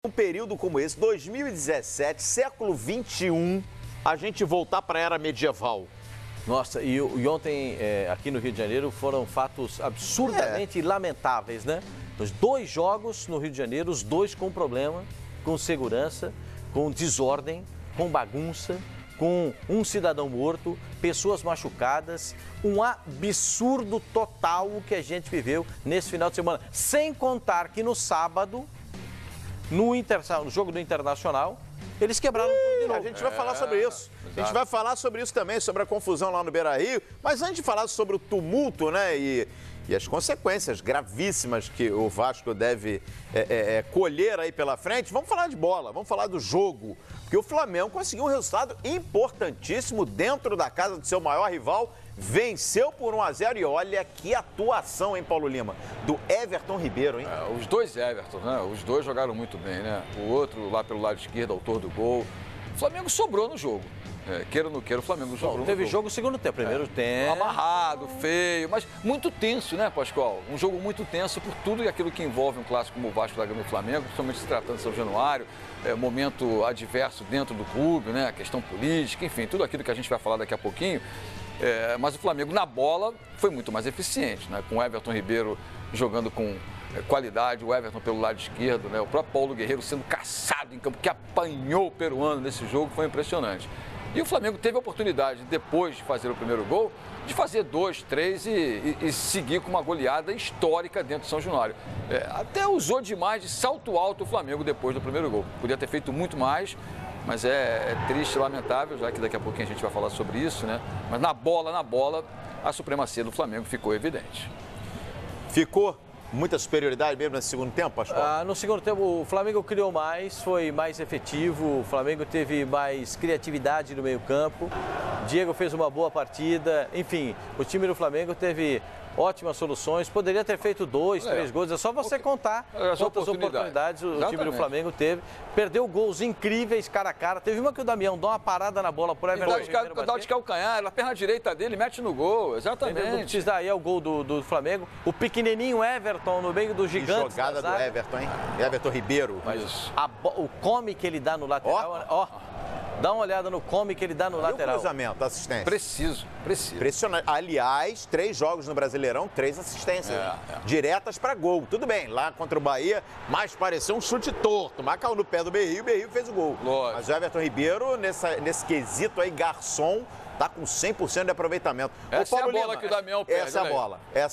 Um período como esse, 2017, século XXI, a gente voltar para a era medieval. Nossa, e ontem aqui no Rio de Janeiro foram fatos absurdamente lamentáveis, né? Os 2 jogos no Rio de Janeiro, os 2 com problema, com segurança, com desordem, com bagunça, com um cidadão morto, pessoas machucadas, um absurdo total o que a gente viveu nesse final de semana. Sem contar que no sábado, no jogo do Internacional, eles quebraram tudo de novo. A gente vai falar sobre isso. A gente vai falar sobre isso também, sobre a confusão lá no Beira-Rio. Mas antes de falar sobre o tumulto, né, e as consequências gravíssimas que o Vasco deve colher aí pela frente, vamos falar de bola, vamos falar do jogo. Porque o Flamengo conseguiu um resultado importantíssimo dentro da casa do seu maior rival, venceu por 1-0 e olha que atuação, hein, Paulo Lima, do Everton Ribeiro, hein? Os 2 Everton, né? Os 2 jogaram muito bem, né? O outro lá pelo lado esquerdo, autor do gol. O Flamengo sobrou no jogo. Queira ou não queira, o Flamengo sobrou. Teve jogo segundo tempo, primeiro tempo. Amarrado, feio, mas muito tenso, né, Pascoal? Um jogo muito tenso por tudo e aquilo que envolve um clássico como o Vasco da Gama e o Flamengo, principalmente se tratando de São Januário, momento adverso dentro do clube, né? Questão política, enfim, tudo aquilo que a gente vai falar daqui a pouquinho. Mas o Flamengo na bola foi muito mais eficiente, né? Com o Everton Ribeiro jogando com qualidade, o Everton pelo lado esquerdo, né? O próprio Paulo Guerreiro sendo caçado em campo, que apanhou o peruano nesse jogo, foi impressionante. E o Flamengo teve a oportunidade, depois de fazer o primeiro gol, de fazer 2, 3 e seguir com uma goleada histórica dentro de São Januário. Até usou demais de salto alto o Flamengo depois do primeiro gol. Podia ter feito muito mais, mas é triste, lamentável, já que daqui a pouquinho a gente vai falar sobre isso, né? Mas na bola, a supremacia do Flamengo ficou evidente. Ficou muita superioridade mesmo nesse segundo tempo, Pascoal? No segundo tempo, o Flamengo criou mais, foi mais efetivo, o Flamengo teve mais criatividade no meio-campo, Diego fez uma boa partida, enfim, o time do Flamengo teve ótimas soluções, poderia ter feito 2, 3 gols, é só você contar quantas oportunidades o time do Flamengo teve. Perdeu gols incríveis cara a cara, teve uma que o Damião dá uma parada na bola por Everton Ribeiro. Dá de calcanhar, a perna direita dele mete no gol, exatamente. Isso daí é o gol do Flamengo. O pequenininho Everton no meio do gigante. Jogada do Everton, hein? Everton Ribeiro. Mas o come que ele dá no lateral, ó. Dá uma olhada no come que ele dá no lateral. O cruzamento, assistência. Preciso. Impressionante. Aliás, 3 jogos no Brasileirão, 3 assistências. Diretas para gol. Tudo bem, lá contra o Bahia, mas pareceu um chute torto. Mas caiu no pé do Berrio, o Berrio fez o gol. Lógico. Mas o Everton Ribeiro, nesse quesito aí, garçom, tá com 100% de aproveitamento. Essa é a bola que o Damião perde. Essa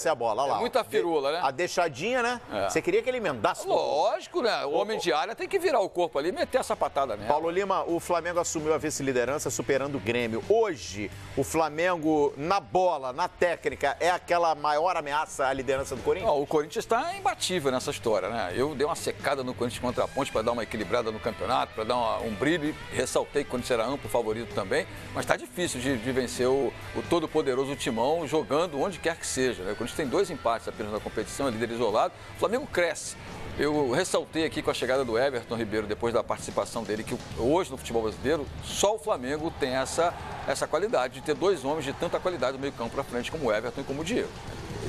é a bola, olha lá. Muita firula, né? A deixadinha, né? Você queria que ele emendasse? Lógico, né? O homem de área tem que virar o corpo ali e meter essa patada nela. Paulo Lima, o Flamengo assumiu a vice-liderança superando o Grêmio. Hoje, o Flamengo na bola, na técnica, é aquela maior ameaça à liderança do Corinthians? O Corinthians está imbatível nessa história, né? Eu dei uma secada no Corinthians contra a Ponte para dar uma equilibrada no campeonato, para dar um brilho e ressaltei que o Corinthians era amplo favorito também, mas está difícil de vencer o todo-poderoso Timão jogando onde quer que seja, né? O Corinthians tem 2 empates apenas na competição, é líder isolado. O Flamengo cresce. Eu ressaltei aqui com a chegada do Everton Ribeiro, depois da participação dele, que hoje no futebol brasileiro, só o Flamengo tem essa qualidade de ter 2 homens de tanta qualidade no meio campo para frente como o Everton e como o Diego.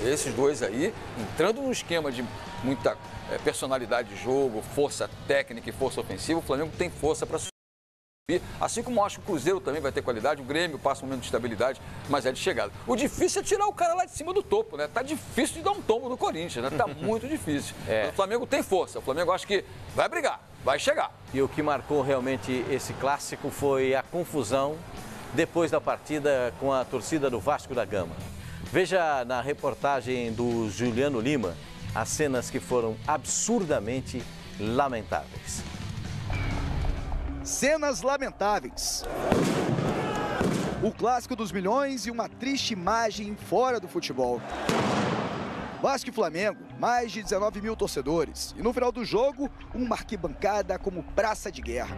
Esses 2 aí, entrando num esquema de muita personalidade de jogo, força técnica e força ofensiva, o Flamengo tem força para assim como eu acho que o Cruzeiro também vai ter qualidade, o Grêmio passa um momento de estabilidade, mas é de chegada. O difícil é tirar o cara lá de cima do topo, né? Tá difícil de dar um tombo no Corinthians, né? Tá muito difícil. O Flamengo tem força, o Flamengo acho que vai brigar, vai chegar. E o que marcou realmente esse clássico foi a confusão depois da partida com a torcida do Vasco da Gama. Veja na reportagem do Juliano Lima as cenas que foram absurdamente lamentáveis. Cenas lamentáveis. O clássico dos milhões e uma triste imagem fora do futebol. Vasco e Flamengo, mais de 19 mil torcedores. E no final do jogo, uma arquibancada como praça de guerra.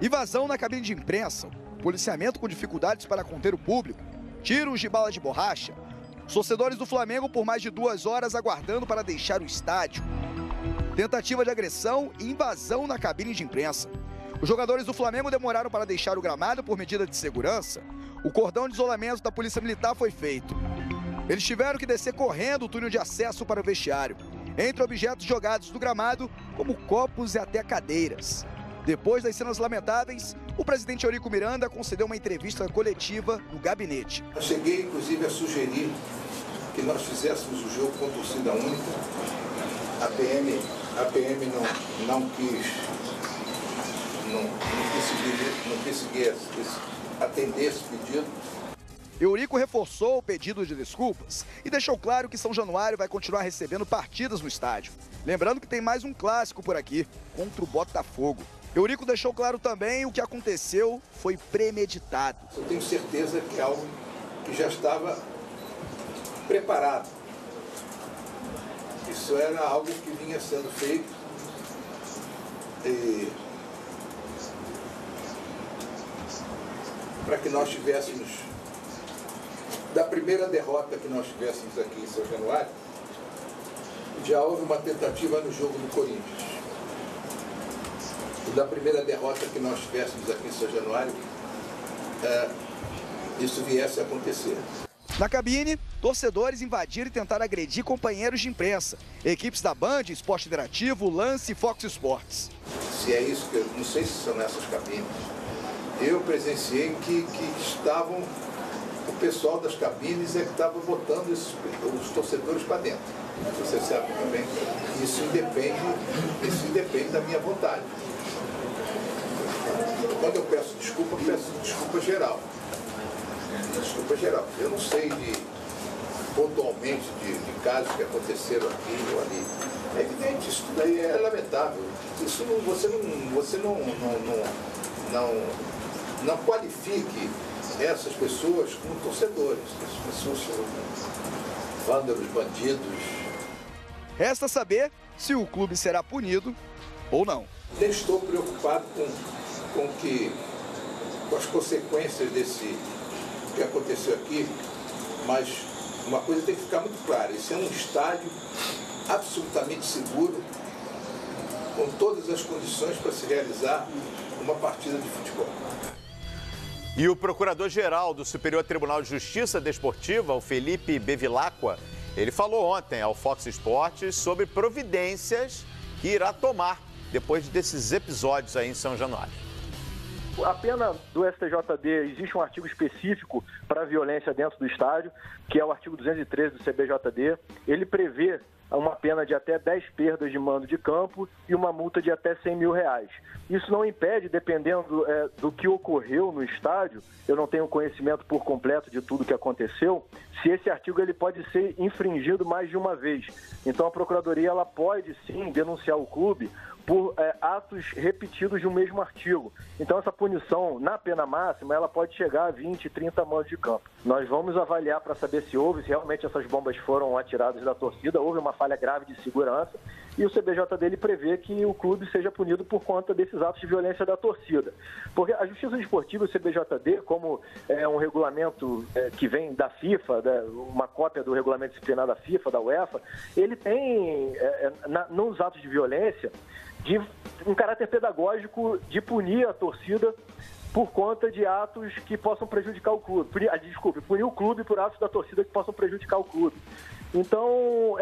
Invasão na cabine de imprensa, policiamento com dificuldades para conter o público, tiros de bala de borracha. Os torcedores do Flamengo por mais de 2 horas aguardando para deixar o estádio. Tentativa de agressão e invasão na cabine de imprensa. Os jogadores do Flamengo demoraram para deixar o gramado por medida de segurança. O cordão de isolamento da Polícia Militar foi feito. Eles tiveram que descer correndo o túnel de acesso para o vestiário. entre objetos jogados do gramado, como copos e até cadeiras. Depois das cenas lamentáveis, o presidente Eurico Miranda concedeu uma entrevista coletiva no gabinete. Eu cheguei, inclusive, a sugerir que nós fizéssemos o jogo com torcida única. A PM não quis seguir atender esse pedido. Eurico reforçou o pedido de desculpas e deixou claro que São Januário vai continuar recebendo partidas no estádio. Lembrando que tem mais um clássico por aqui, contra o Botafogo. Eurico deixou claro também o que aconteceu foi premeditado. Eu tenho certeza que é algo que já estava preparado. Isso era algo que vinha sendo feito para que nós tivéssemos, da primeira derrota que nós tivéssemos aqui em São Januário, já houve uma tentativa no jogo do Corinthians. E da primeira derrota que nós tivéssemos aqui em São Januário, isso viesse a acontecer. Na cabine, torcedores invadiram e tentaram agredir companheiros de imprensa. Equipes da Band, Esporte Interativo, Lance e Fox Sports. Se é isso, que eu não sei se são essas cabines. Eu presenciei que estavam, o pessoal das cabines é que estava botando os torcedores para dentro. Você sabe também, isso independe da minha vontade. Quando eu peço desculpa geral. Desculpa geral. Eu não sei pontualmente de casos que aconteceram aqui ou ali. É evidente, isso daí é lamentável. Isso você não qualifique essas pessoas como torcedores. Essas pessoas são vândalos, bandidos. Resta saber se o clube será punido ou não. Nem estou preocupado com as consequências desse que aconteceu aqui, mas uma coisa tem que ficar muito clara: esse é um estádio absolutamente seguro, com todas as condições para se realizar uma partida de futebol. E o procurador-geral do Superior Tribunal de Justiça Desportiva, o Felipe Bevilacqua, ele falou ontem ao Fox Sports sobre providências que irá tomar depois desses episódios aí em São Januário. A pena do STJD, existe um artigo específico para a violência dentro do estádio, que é o artigo 213 do CBJD. Ele prevê uma pena de até 10 perdas de mando de campo e uma multa de até R$100 mil. Isso não impede, dependendo do que ocorreu no estádio, eu não tenho conhecimento por completo de tudo que aconteceu, se esse artigo ele pode ser infringido mais de uma vez. Então a Procuradoria ela pode sim denunciar o clube por atos repetidos de um mesmo artigo. Então essa punição na pena máxima ela pode chegar a 20, 30 mandos de campo. Nós vamos avaliar para saber se realmente essas bombas foram atiradas da torcida, houve uma falha grave de segurança e o CBJD ele prevê que o clube seja punido por conta desses atos de violência da torcida. Porque a Justiça Desportiva e o CBJD, como é um regulamento que vem da FIFA, uma cópia do regulamento disciplinar da FIFA, da UEFA, ele tem nos atos de violência de um caráter pedagógico de punir a torcida por conta de atos que possam prejudicar o clube. Punir o clube por atos da torcida que possam prejudicar o clube. Então,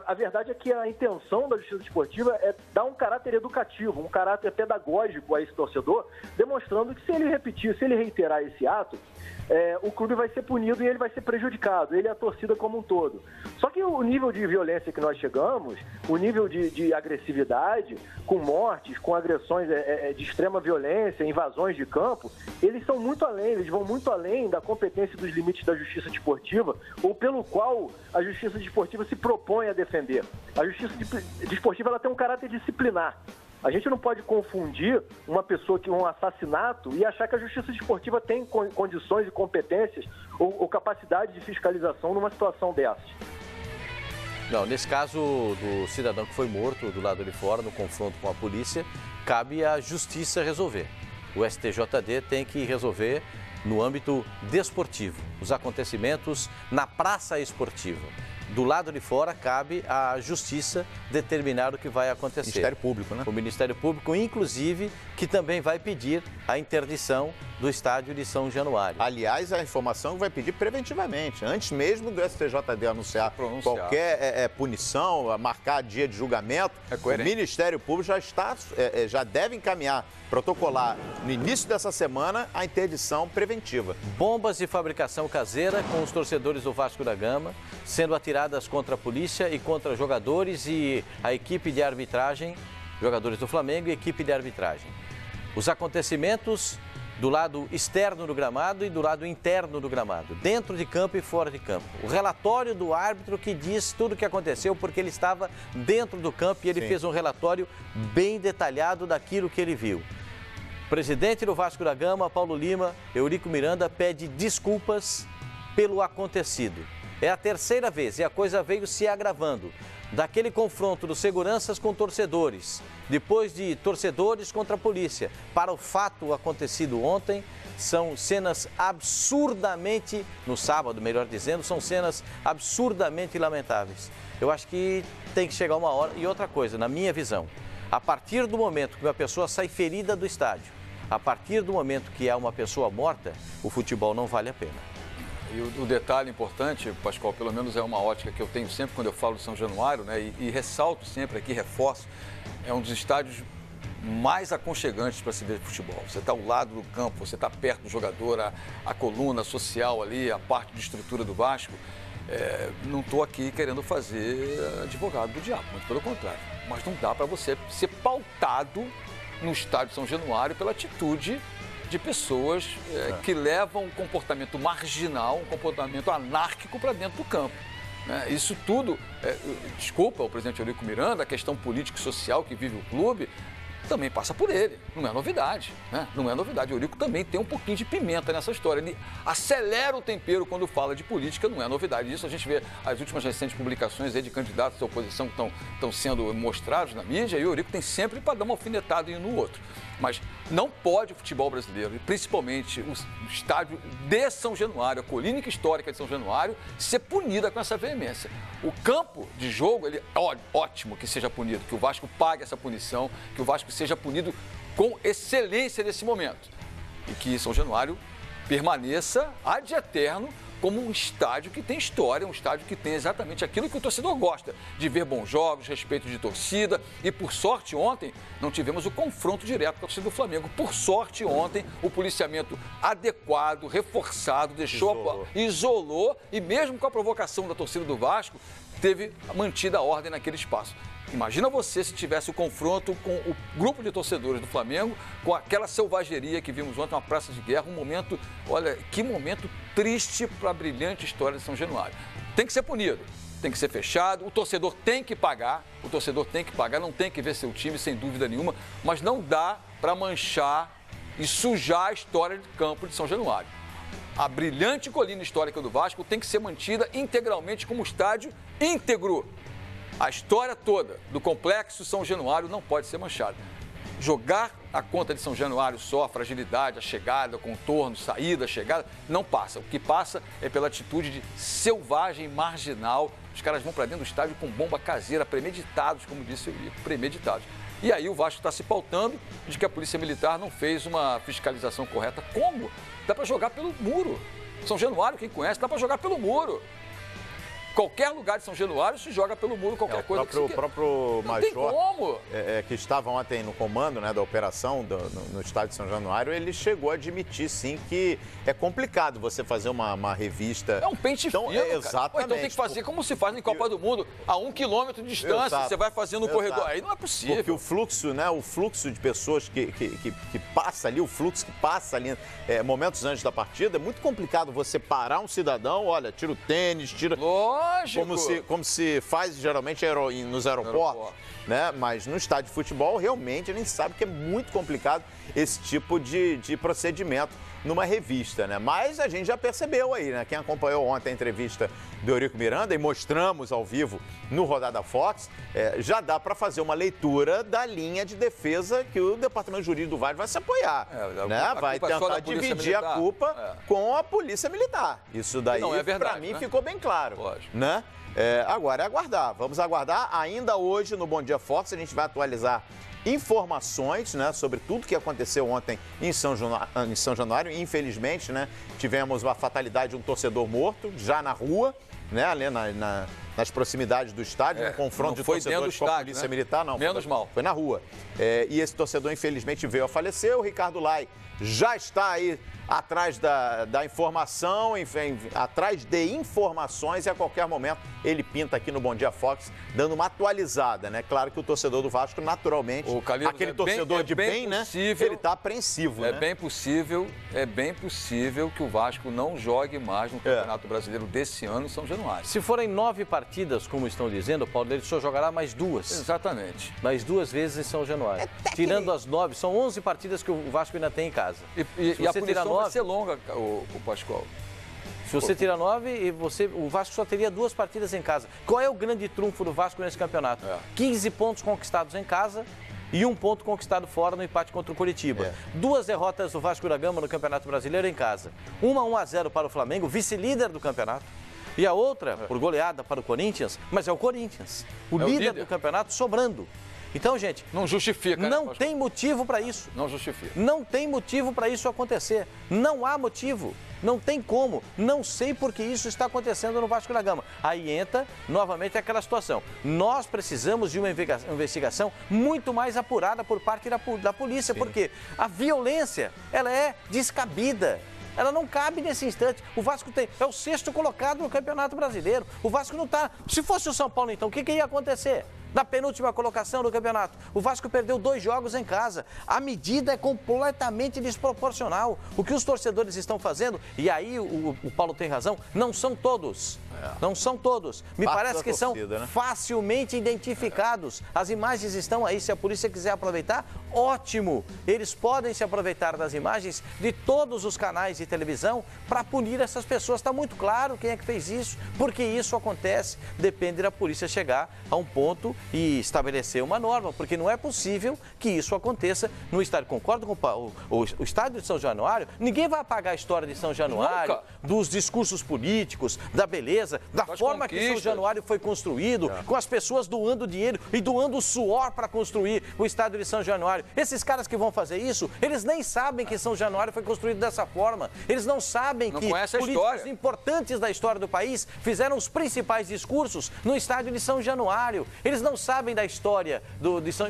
a verdade é que a intenção da Justiça Desportiva é dar um caráter educativo, um caráter pedagógico a esse torcedor, demonstrando que se ele repetir, se ele reiterar esse ato, o clube vai ser punido e ele vai ser prejudicado, ele e a torcida como um todo. Só que o nível de violência que nós chegamos, o nível de agressividade, com mortes, com agressões de extrema violência, invasões de campo, eles são muito além, eles vão muito além da competência dos limites da Justiça Desportiva, ou pelo qual a Justiça Desportiva se propõe a defender. A Justiça Desportiva ela tem um caráter disciplinar. A gente não pode confundir uma pessoa que um assassinato e achar que a Justiça Desportiva tem condições e competências ou capacidade de fiscalização numa situação dessas. Não, nesse caso do cidadão que foi morto do lado de fora, no confronto com a polícia, cabe à Justiça resolver. O STJD tem que resolver no âmbito desportivo, os acontecimentos na praça esportiva. Do lado de fora, cabe à Justiça determinar o que vai acontecer. Ministério Público, né? O Ministério Público, inclusive, que também vai pedir a interdição do estádio de São Januário. Aliás, a informação vai pedir preventivamente, antes mesmo do STJD anunciar qualquer punição, marcar dia de julgamento, o Ministério Público já deve encaminhar, protocolar no início dessa semana a interdição preventiva. Bombas de fabricação caseira com os torcedores do Vasco da Gama sendo atiradas contra a polícia e contra jogadores e a equipe de arbitragem, jogadores do Flamengo e equipe de arbitragem. Os acontecimentos do lado externo do gramado e do lado interno do gramado, dentro de campo e fora de campo. O relatório do árbitro que diz tudo o que aconteceu porque ele estava dentro do campo e ele fez um relatório bem detalhado daquilo que ele viu. O presidente do Vasco da Gama, Paulo Lima, Eurico Miranda, pede desculpas pelo acontecido. É a terceira vez e a coisa veio se agravando. Daquele confronto dos seguranças com torcedores, depois de torcedores contra a polícia, para o fato acontecido ontem, são cenas absurdamente, no sábado, melhor dizendo, são cenas absurdamente lamentáveis. Eu acho que tem que chegar uma hora. E outra coisa, na minha visão, a partir do momento que uma pessoa sai ferida do estádio, a partir do momento que há uma pessoa morta, o futebol não vale a pena. E o detalhe importante, Pascoal, pelo menos é uma ótica que eu tenho sempre quando eu falo de São Januário, né? E ressalto sempre aqui, reforço, é um dos estádios mais aconchegantes para se ver futebol. Você está ao lado do campo, você está perto do jogador, a coluna social ali, a parte de estrutura do Vasco. Não estou aqui querendo fazer advogado do diabo, muito pelo contrário. Mas não dá para você ser pautado no estádio São Januário pela atitude de pessoas que levam um comportamento marginal, um comportamento anárquico para dentro do campo. Isso tudo, desculpa o presidente Eurico Miranda, a questão política e social que vive o clube, também passa por ele, não é novidade, né? Não é novidade. O Eurico também tem um pouquinho de pimenta nessa história, ele acelera o tempero quando fala de política, não é novidade. Isso a gente vê as últimas recentes publicações aí de candidatos da oposição que estão sendo mostrados na mídia, e o Eurico tem sempre para dar uma alfinetada em um no outro. Mas não pode o futebol brasileiro, e principalmente o estádio de São Januário, a colina histórica de São Januário, ser punida com essa veemência. O campo de jogo, ele é ótimo que seja punido, que o Vasco pague essa punição, que o Vasco seja punido com excelência nesse momento. E que São Januário permaneça ad eterno como um estádio que tem história, um estádio que tem exatamente aquilo que o torcedor gosta, de ver bons jogos, respeito de torcida. E por sorte ontem não tivemos o confronto direto com a torcida do Flamengo. Por sorte ontem o policiamento adequado, reforçado, isolou e mesmo com a provocação da torcida do Vasco, teve mantida a ordem naquele espaço. Imagina você se tivesse o confronto com o grupo de torcedores do Flamengo, com aquela selvageria que vimos ontem, uma praça de guerra, um momento, olha, que momento triste para a brilhante história de São Januário. Tem que ser punido, tem que ser fechado, o torcedor tem que pagar, não tem que ver seu time, sem dúvida nenhuma, mas não dá para manchar e sujar a história de campo de São Januário. A brilhante colina histórica do Vasco tem que ser mantida integralmente como estádio íntegro. A história toda do complexo São Januário não pode ser manchada. Jogar a conta de São Januário só, a fragilidade, a chegada, o contorno, saída, chegada, não passa. O que passa é pela atitude de selvagem, marginal. Os caras vão para dentro do estádio com bomba caseira, premeditados, como disse o Eurico, premeditados. E aí o Vasco está se pautando de que a Polícia Militar não fez uma fiscalização correta. Como? Dá para jogar pelo muro. São Januário, quem conhece, dá para jogar pelo muro. Qualquer lugar de São Januário se joga pelo muro, qualquer coisa que se O próprio Major, tem como. Que estava ontem no comando, né, da operação no estádio de São Januário, ele chegou a admitir, sim, que é complicado você fazer uma revista. É um pente fino, exatamente. Ou então tem que fazer como se faz em Copa do Mundo, a 1 quilômetro de distância, você vai fazendo um corredor. Aí não é possível. Porque o fluxo, né, o fluxo de pessoas que passa ali, o fluxo que passa ali momentos antes da partida, é muito complicado você parar um cidadão, olha, tira o tênis, tira... Lógico. Como se faz geralmente nos aeroportos, né? Mas no estádio de futebol, realmente, a gente sabe que é muito complicado esse tipo de procedimento numa revista, né? Mas a gente já percebeu aí, né? Quem acompanhou ontem a entrevista do Eurico Miranda e mostramos ao vivo no Rodada Fox, já dá para fazer uma leitura da linha de defesa que o Departamento Jurídico do Vasco vai se apoiar, né? Vai tentar dividir a culpa com a Polícia Militar. Isso daí, para mim, ficou bem claro, né? Agora é aguardar. Vamos aguardar. Ainda hoje no Bom Dia Fox a gente vai atualizar informações, né, sobre tudo que aconteceu ontem em São Januário. Infelizmente, né, tivemos uma fatalidade de um torcedor morto já na rua, né, ali nas proximidades do estádio, um confronto de torcedores com a polícia militar. Não, menos mal. Foi na rua. E esse torcedor, infelizmente, veio a falecer. O Ricardo Lai já está aí atrás da informação, enfim, atrás de informações, e a qualquer momento ele pinta aqui no Bom Dia Fox, dando uma atualizada, né? Claro que o torcedor do Vasco, naturalmente, aquele torcedor de bem, né? Ele está apreensivo, né? É bem possível que o Vasco não jogue mais no Campeonato Brasileiro desse ano em São Januário. Se forem 9 partidas, como estão dizendo, o Paulo, ele só jogará mais 2. Exatamente. Mais 2 vezes em São Januário. Tirando as 9, são 11 partidas que o Vasco ainda tem em casa. E a punição vai ser longa, o Pascoal. Se você tirar 9, o Vasco só teria 2 partidas em casa. Qual é o grande trunfo do Vasco nesse campeonato? 15 pontos conquistados em casa e 1 ponto conquistado fora no empate contra o Coritiba. 2 derrotas do Vasco da Gama no Campeonato Brasileiro em casa. Uma 1-0 para o Flamengo, vice-líder do campeonato. E a outra, por goleada para o Corinthians, mas é o Corinthians. O líder do campeonato sobrando. Então, gente, não justifica. Não tem motivo para isso. Não justifica. Não tem motivo para isso acontecer. Não há motivo. Não tem como. Não sei por que isso está acontecendo no Vasco da Gama. Aí entra novamente aquela situação. Nós precisamos de uma investigação muito mais apurada por parte da polícia, porque a violência, ela é descabida. Ela não cabe nesse instante. O Vasco é o 6º colocado no Campeonato Brasileiro. O Vasco não está... Se fosse o São Paulo, então, o que ia acontecer? Na penúltima colocação do campeonato, o Vasco perdeu 2 jogos em casa. A medida é completamente desproporcional. O que os torcedores estão fazendo, e aí o Paulo tem razão, não são todos. Não são todos. Me parece que são facilmente identificados. As imagens estão aí. Se a polícia quiser aproveitar, ótimo. Eles podem se aproveitar das imagens de todos os canais de televisão para punir essas pessoas. Está muito claro quem é que fez isso, porque isso acontece. Depende da polícia chegar a um ponto e estabelecer uma norma, porque não é possível que isso aconteça no estádio. Concordo com o estádio de São Januário. Ninguém vai apagar a história de São Januário, dos discursos políticos, da beleza, da forma que São Januário foi construído, com as pessoas doando dinheiro e doando suor para construir o estádio de São Januário. Esses caras que vão fazer isso, eles nem sabem que São Januário foi construído dessa forma. Eles não sabem que políticos importantes da história do país fizeram os principais discursos no estádio de São Januário. Eles não sabem da história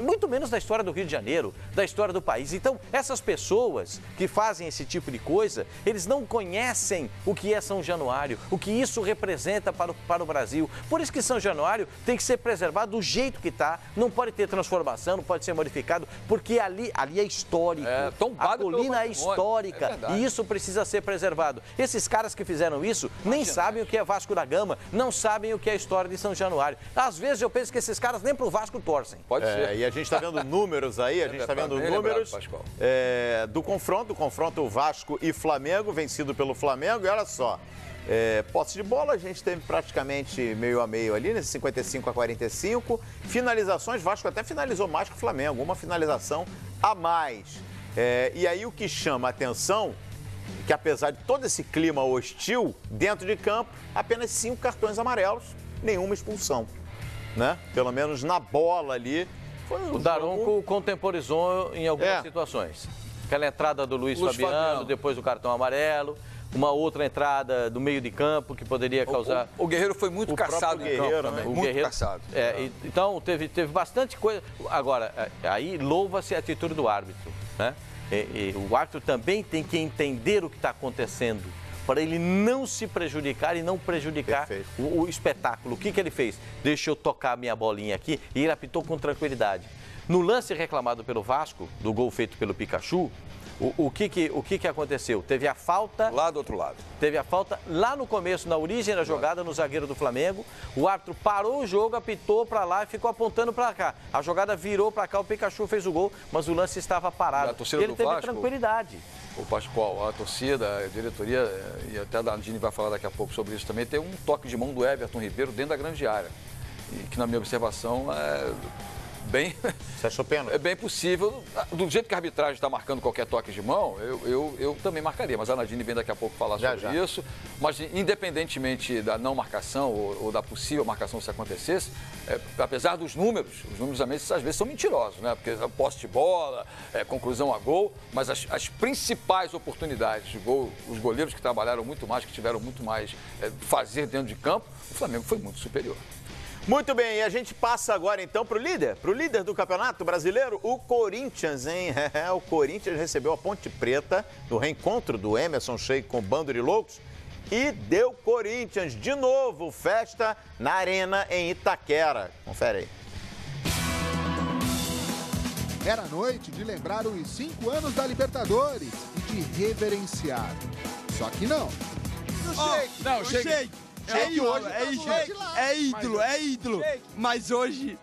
muito menos da história do Rio de Janeiro, da história do país. Então, essas pessoas que fazem esse tipo de coisa, eles não conhecem o que é São Januário, o que isso representa para o Brasil. Por isso que São Januário tem que ser preservado do jeito que está, não pode ter transformação, não pode ser modificado, porque ali é histórico. A colina é histórica e isso precisa ser preservado. Esses caras que fizeram isso nem sabem o que é Vasco da Gama, não sabem o que é a história de São Januário. Às vezes eu penso que esses caras nem pro Vasco torcem. Pode ser. E a gente está vendo números aí, do confronto Vasco e Flamengo, vencido pelo Flamengo, e olha só. Posse de bola, a gente teve praticamente meio a meio ali, nesse 55-45. Finalizações, Vasco até finalizou mais que o Flamengo, uma finalização a mais. E aí o que chama a atenção, que apesar de todo esse clima hostil, dentro de campo, apenas 5 cartões amarelos, nenhuma expulsão, né? Pelo menos na bola ali. O Daronco contemporizou em algumas situações. Aquela entrada do Luiz Fabiano, depois do cartão amarelo. Uma outra entrada do meio de campo que poderia causar... O Guerreiro foi muito caçado em campo também. Muito caçado. Então, teve bastante coisa. Agora, aí louva-se a atitude do árbitro, né? O árbitro também tem que entender o que está acontecendo, para ele não se prejudicar e não prejudicar o espetáculo. O que ele fez? Deixa eu tocar a minha bolinha aqui, e ele apitou com tranquilidade. No lance reclamado pelo Vasco, do gol feito pelo Pikachu, o que aconteceu? Teve a falta... Lá do outro lado. Teve a falta lá no começo, na origem da jogada, no zagueiro do Flamengo. O árbitro parou o jogo, apitou para lá e ficou apontando para cá. A jogada virou para cá, o Pikachu fez o gol, mas o lance estava parado. Ele teve Vasco, tranquilidade. O Pascoal, a torcida, a diretoria, e até a Dandini vai falar daqui a pouco sobre isso também, tem um toque de mão do Everton Ribeiro dentro da grande área. E que, na minha observação, bem... Você achou pênalti? É bem possível. Do jeito que a arbitragem está marcando qualquer toque de mão, eu também marcaria. Mas a Nadine vem daqui a pouco falar sobre isso. Mas independentemente da não marcação ou da possível marcação se acontecesse, apesar dos números, os números às vezes são mentirosos, né? Porque posse de bola, conclusão a gol, mas as principais oportunidades de gol, os goleiros que trabalharam muito mais, que tiveram muito mais fazer dentro de campo, o Flamengo foi muito superior. Muito bem, e a gente passa agora então para o líder do Campeonato Brasileiro, o Corinthians, hein? O Corinthians recebeu a Ponte Preta no reencontro do Emerson Sheik com o Bando de Loucos e deu Corinthians de novo festa na Arena em Itaquera. Confere aí. Era noite de lembrar os 5 anos da Libertadores e de reverenciar. Só que não. Não, Sheik. É ídolo. Mas hoje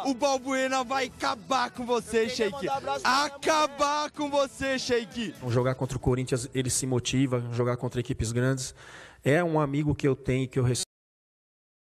o Balbuena vai acabar com você, Sheik. Acabar com você, Sheik. Jogar contra o Corinthians, ele se motiva, jogar contra equipes grandes. É um amigo que eu tenho, que eu